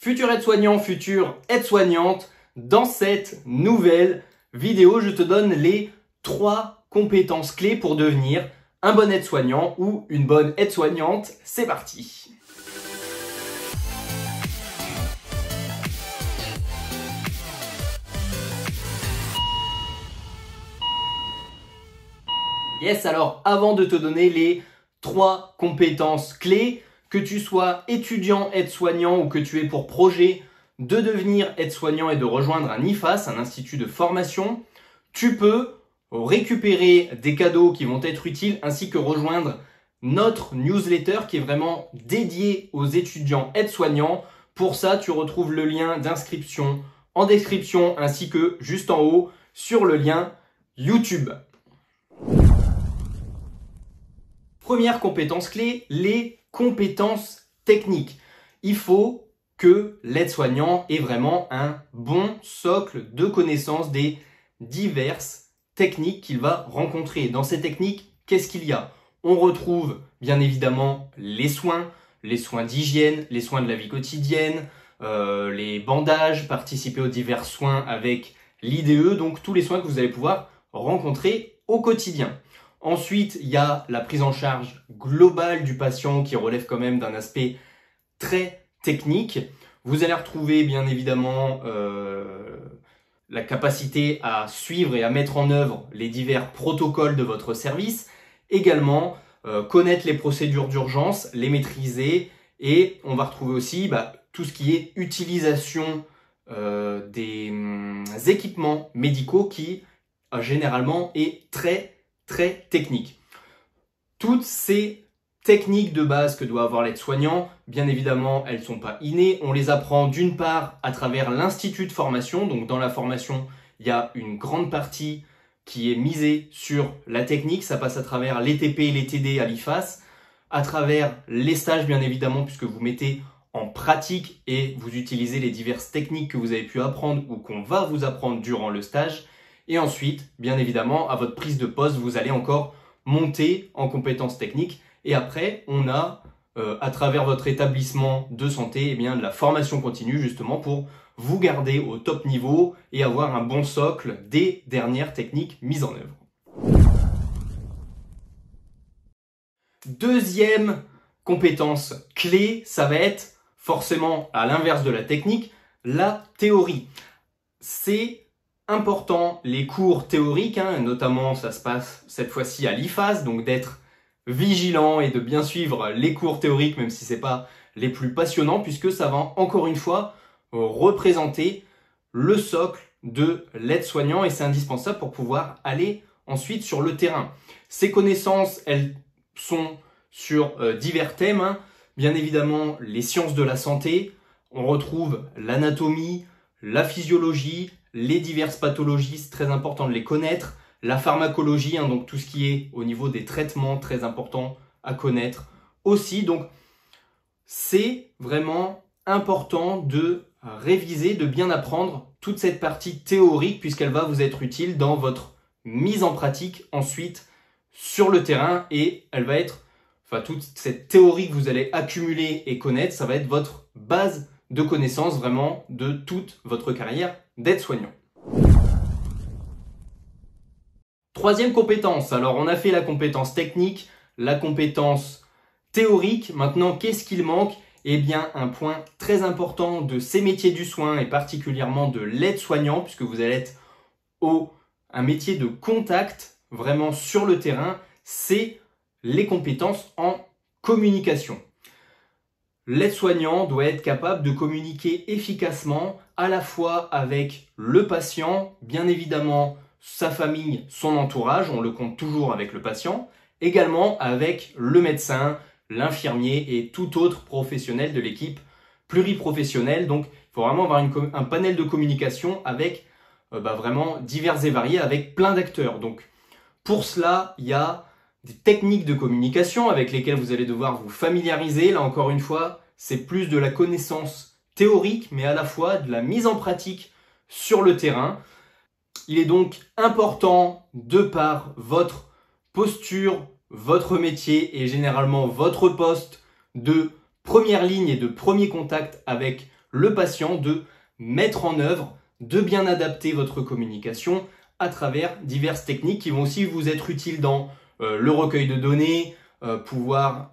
Futur aide-soignant, future aide-soignante, dans cette nouvelle vidéo, je te donne les 3 compétences clés pour devenir un bon aide-soignant ou une bonne aide-soignante. C'est parti! Yes, alors avant de te donner les 3 compétences clés, que tu sois étudiant aide-soignant ou que tu aies pour projet de devenir aide-soignant et de rejoindre un IFAS, un institut de formation, tu peux récupérer des cadeaux qui vont être utiles ainsi que rejoindre notre newsletter qui est vraiment dédié aux étudiants aide-soignants. Pour ça, tu retrouves le lien d'inscription en description ainsi que juste en haut sur le lien YouTube. Première compétence clé, les compétences techniques. Il faut que l'aide-soignant ait vraiment un bon socle de connaissances des diverses techniques qu'il va rencontrer. Dans ces techniques, qu'est-ce qu'il y a? On retrouve bien évidemment les soins d'hygiène, les soins de la vie quotidienne, les bandages, participer aux divers soins avec l'IDE, donc tous les soins que vous allez pouvoir rencontrer au quotidien. Ensuite, il y a la prise en charge globale du patient qui relève quand même d'un aspect très technique. Vous allez retrouver bien évidemment la capacité à suivre et à mettre en œuvre les divers protocoles de votre service. Également, connaître les procédures d'urgence, les maîtriser. Et on va retrouver aussi tout ce qui est utilisation des équipements médicaux qui généralement est très technique. Toutes ces techniques de base que doit avoir l'aide-soignant, bien évidemment, elles ne sont pas innées. On les apprend d'une part à travers l'institut de formation. Donc dans la formation, il y a une grande partie qui est misée sur la technique. Ça passe à travers les TP et les TD à l'IFAS, à travers les stages bien évidemment, puisque vous mettez en pratique et vous utilisez les diverses techniques que vous avez pu apprendre ou qu'on va vous apprendre durant le stage. Et ensuite, bien évidemment, à votre prise de poste, vous allez encore monter en compétences techniques. Et après, on a, à travers votre établissement de santé, de la formation continue justement pour vous garder au top niveau et avoir un bon socle des dernières techniques mises en œuvre. Deuxième compétence clé, ça va être forcément à l'inverse de la technique, la théorie. C'est important les cours théoriques, notamment ça se passe cette fois-ci à l'IFAS, donc d'être vigilant et de bien suivre les cours théoriques même si c'est pas les plus passionnants puisque ça va encore une fois représenter le socle de l'aide-soignant et c'est indispensable pour pouvoir aller ensuite sur le terrain. Ces connaissances, elles sont sur divers thèmes, bien évidemment les sciences de la santé, on retrouve l'anatomie, la physiologie, les diverses pathologies, c'est très important de les connaître. La pharmacologie, donc tout ce qui est au niveau des traitements, très important à connaître aussi. Donc, c'est vraiment important de réviser, de bien apprendre toute cette partie théorique puisqu'elle va vous être utile dans votre mise en pratique ensuite sur le terrain et elle va être, toute cette théorie que vous allez accumuler et connaître, ça va être votre base de connaissances vraiment de toute votre carrière d'aide-soignant. Troisième compétence, alors on a fait la compétence technique, la compétence théorique, maintenant qu'est-ce qu'il manque? Eh bien un point très important de ces métiers du soin et particulièrement de l'aide-soignant puisque vous allez être un métier de contact vraiment sur le terrain, c'est les compétences en communication. L'aide-soignant doit être capable de communiquer efficacement à la fois avec le patient, bien évidemment sa famille, son entourage, on le compte toujours avec le patient, également avec le médecin, l'infirmier et tout autre professionnel de l'équipe pluriprofessionnelle. Donc il faut vraiment avoir un panel de communication avec vraiment divers et variés, avec plein d'acteurs. Donc pour cela, il y a des techniques de communication avec lesquelles vous allez devoir vous familiariser. Là encore une fois, c'est plus de la connaissance théorique, mais à la fois de la mise en pratique sur le terrain. Il est donc important, de par votre posture, votre métier et généralement votre poste de première ligne et de premier contact avec le patient de mettre en œuvre, de bien adapter votre communication à travers diverses techniques qui vont aussi vous être utiles dans le recueil de données, pouvoir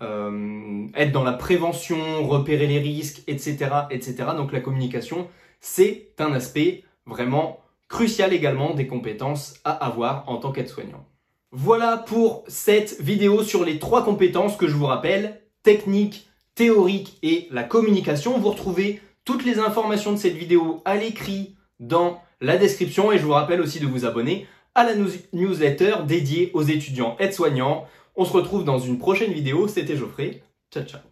être dans la prévention, repérer les risques, etc., etc. Donc la communication, c'est un aspect vraiment crucial également des compétences à avoir en tant qu'aide-soignant. Voilà pour cette vidéo sur les 3 compétences que je vous rappelle, technique, théorique et la communication. Vous retrouvez toutes les informations de cette vidéo à l'écrit dans la description et je vous rappelle aussi de vous abonner à la newsletter dédiée aux étudiants aides-soignants. On se retrouve dans une prochaine vidéo. C'était Geoffrey. Ciao, ciao.